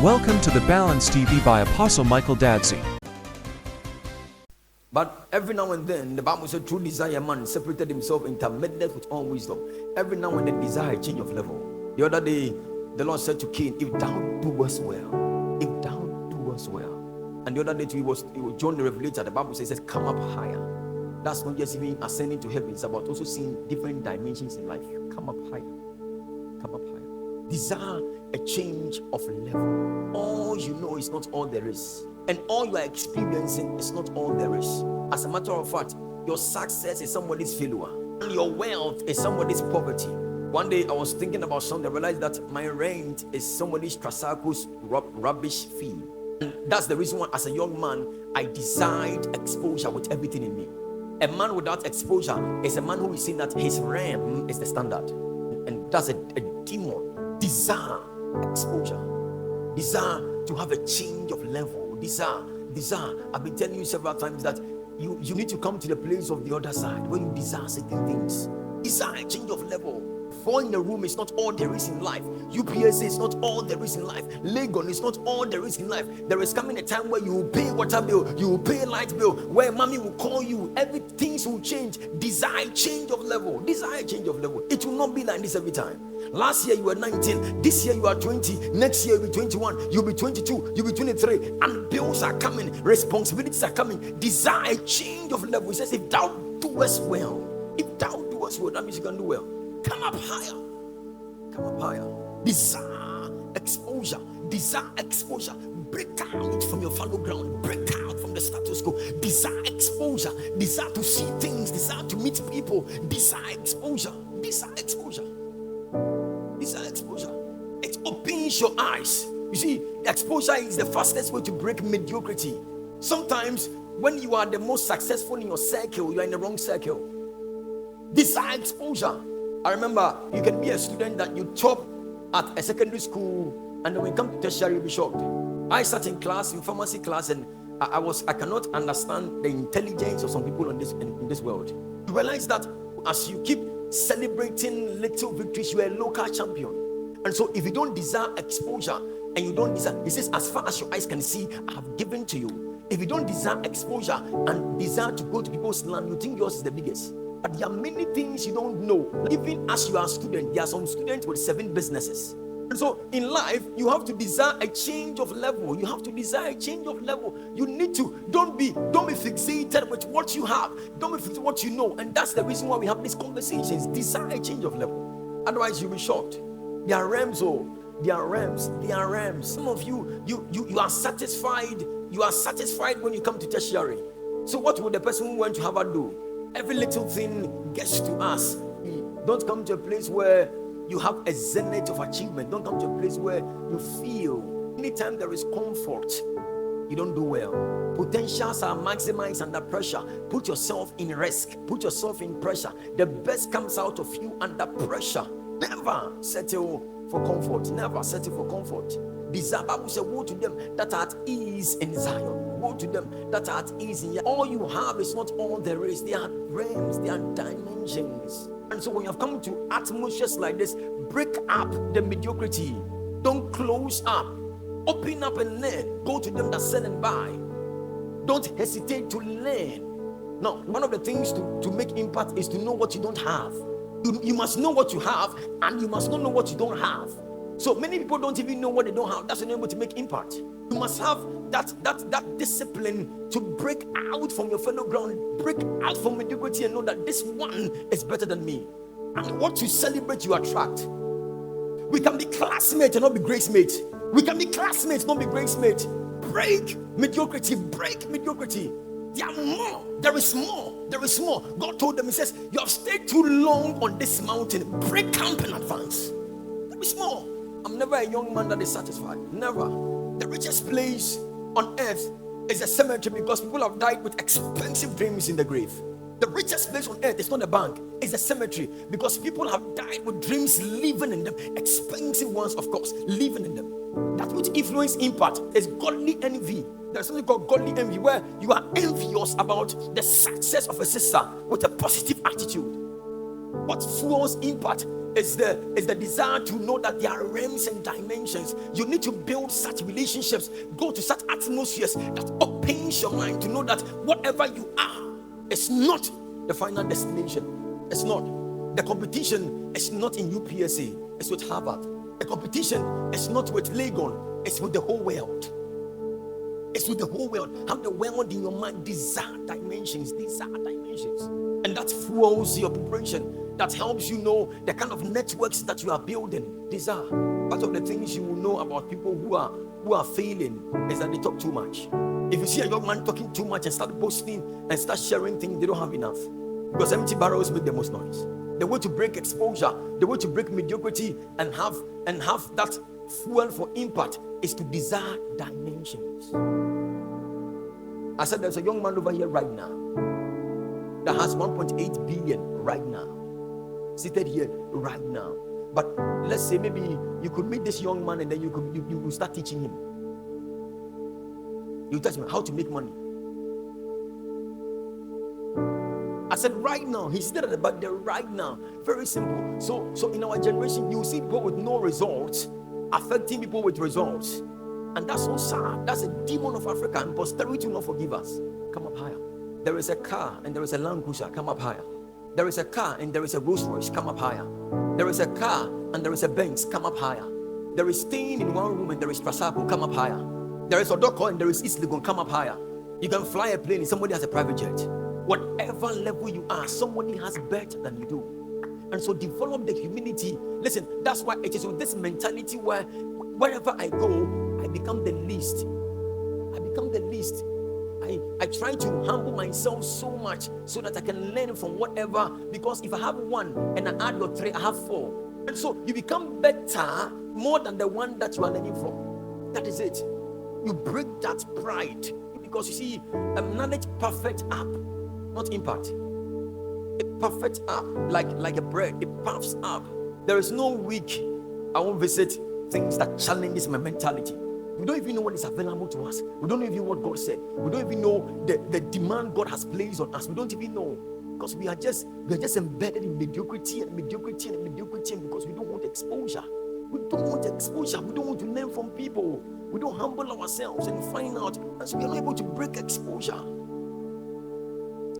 Welcome to the Balance TV by Apostle Michael Dadzie. But every now and then, the Bible says, through desire, man separated himself, intermeddled with all wisdom. Every now and then, desire change of level. The other day, the Lord said to Cain, if thou doest well, if thou doest well. And the other day, it was John the Revelator. The Bible says, come up higher. That's not just even ascending to heaven. It's about also seeing different dimensions in life. Come up higher. Come up higher. Desire a change of level. All you know is not all there is. And all you are experiencing is not all there is. As a matter of fact, your success is somebody's failure. And your wealth is somebody's poverty. One day I was thinking about something. I realized that my rent is somebody's tricycle's rubbish fee. And that's the reason why, as a young man, I desired exposure with everything in me. A man without exposure is a man who is seeing that his realm is the standard. And that's a demon. Desire exposure. Desire to have a change of level. Desire. I've been telling you several times that you need to come to the place of the other side when you desire certain things. Desire a change of level. Four in the room is not all there is in life. UPS is not all there is in life. Legon is not all there is in life. There is coming a time where you will pay water bill, you will pay light bill, where mommy will call you. Everything will change. Desire change of level. Desire change of level. It will not be like this every time. Last year you were 19, this year you are 20, next year you'll be 21, you'll be 22, you'll be 23, and bills are coming, responsibilities are coming. Desire change of level. It says, if thou doest well, that means you can do well. Come up higher. Come up higher. Desire exposure. Desire exposure. Break out from your fallow ground. Break out from the status quo. Desire exposure. Desire to see things. Desire to meet people. Desire exposure. Desire exposure. Desire exposure. It opens your eyes. You see, exposure is the fastest way to break mediocrity. Sometimes when you are the most successful in your circle, you are in the wrong circle. Desire exposure. I remember you can be a student that you top at a secondary school, and then when you come to tertiary, you'll be shocked. I sat in class, in pharmacy class, and I cannot understand the intelligence of some people in this world. You realize that as you keep celebrating little victories, you are a local champion. And so if you don't desire exposure, and you don't desire, he says, as far as your eyes can see, I have given to you. If you don't desire exposure and desire to go to people's land, you think yours is the biggest. But there are many things you don't know. Even as you are a student, there are some students with 7 businesses. And so in life, you have to desire a change of level. You have to desire a change of level. You need to. Don't be fixated with what you have. Don't be fixated with what you know. And that's the reason why we have these conversations. Desire a change of level. Otherwise, you'll be shocked. There are realms, There are realms. Some of you are satisfied. You are satisfied when you come to tertiary. So what will the person who went to Harvard do? Every little thing gets to us. Don't come to a place where you have a zenith of achievement. Don't come to a place where you feel. Anytime there is comfort, you don't do well. Potentials are maximized under pressure. Put yourself in risk. Put yourself in pressure. The best comes out of you under pressure. Never settle for comfort. Never settle for comfort. Desire, Bible says, woe to them that are at ease in Zion. Woe to them that are at ease in. All you have is not all there is. There are realms, there are dimensions. And so when you have come to atmospheres like this, break up the mediocrity. Don't close up. Open up and learn. Go to them that sell and buy. Don't hesitate to learn. Now, one of the things to make impact is to know what you don't have. You must know what you have, and you must not know what you don't have. So many people don't even know what they don't have. That's not able to make impact. You must have that discipline to break out from your fellow ground, break out from mediocrity, and know that this one is better than me. And what you celebrate, you attract. We can be classmates and not be grace mates. We can be classmates, not be grace mates. Break mediocrity. Break mediocrity. There are more. There is more. There is more. God told them, He says, you have stayed too long on this mountain. Break camp in advance. There is more. I'm never a young man that is satisfied. Never. The richest place on earth is a cemetery because people have died with expensive dreams in the grave. The richest place on earth is not a bank, it's a cemetery because people have died with dreams living in them. Expensive ones, of course, living in them. That which influence impact is godly envy. There's something called godly envy where you are envious about the success of a sister with a positive attitude. What fuels impact It's the desire to know that there are realms and dimensions. You need to build such relationships, go to such atmospheres that opens your mind to know that whatever you are is not the final destination. It's not. The competition is not in UPSA, it's with Harvard. The competition is not with Legon, it's with the whole world. It's with the whole world. Have the world in your mind. These are dimensions. And that fuels your preparation. That helps you know the kind of networks that you are building. These are part of the things you will know about people who are failing is that they talk too much. If you see a young man talking too much and start boasting and start sharing things, they don't have enough. Because empty barrels make the most noise. The way to break exposure, the way to break mediocrity and have that fuel for impact is to desire dimensions. I said there's a young man over here right now that has 1.8 billion right now, seated here right now. But let's say maybe you could meet this young man and then you will start teaching him. You teach him how to make money. I said right now, he's there at the back there right now. Very simple. So in our generation, you see people with no results affecting people with results. And that's so sad. That's a demon of Africa, and posterity will not forgive us. Come up higher. There is a car and there is a Land Cruiser. Come up higher. There is a car and there is a Rolls Royce. Come up higher. There is a car and there is a Benz. Come up higher. There is staying in one room and there is Prasaco. Come up higher. There is Odoko and there is East Legon. Come up higher. You can fly a plane and somebody has a private jet. Whatever level you are, somebody has better than you do. And so develop the humility. Listen, that's why it is with this mentality where wherever I go, I become the least. I try to humble myself so much so that I can learn from whatever. Because if I have one and I add your three, I have four. And so you become better more than the one that you are learning from. That is it. You break that pride. Because you see, knowledge perfect up, not impact. It perfects up like a bread. It puffs up. There is no week I won't visit things that challenges my mentality. We don't even know what is available to us. We don't even know what God said. We don't even know the demand God has placed on us. We don't even know, because we are just embedded in mediocrity because we don't want exposure. We don't want to learn from people. We don't humble ourselves and find out, and so we are not able to break exposure.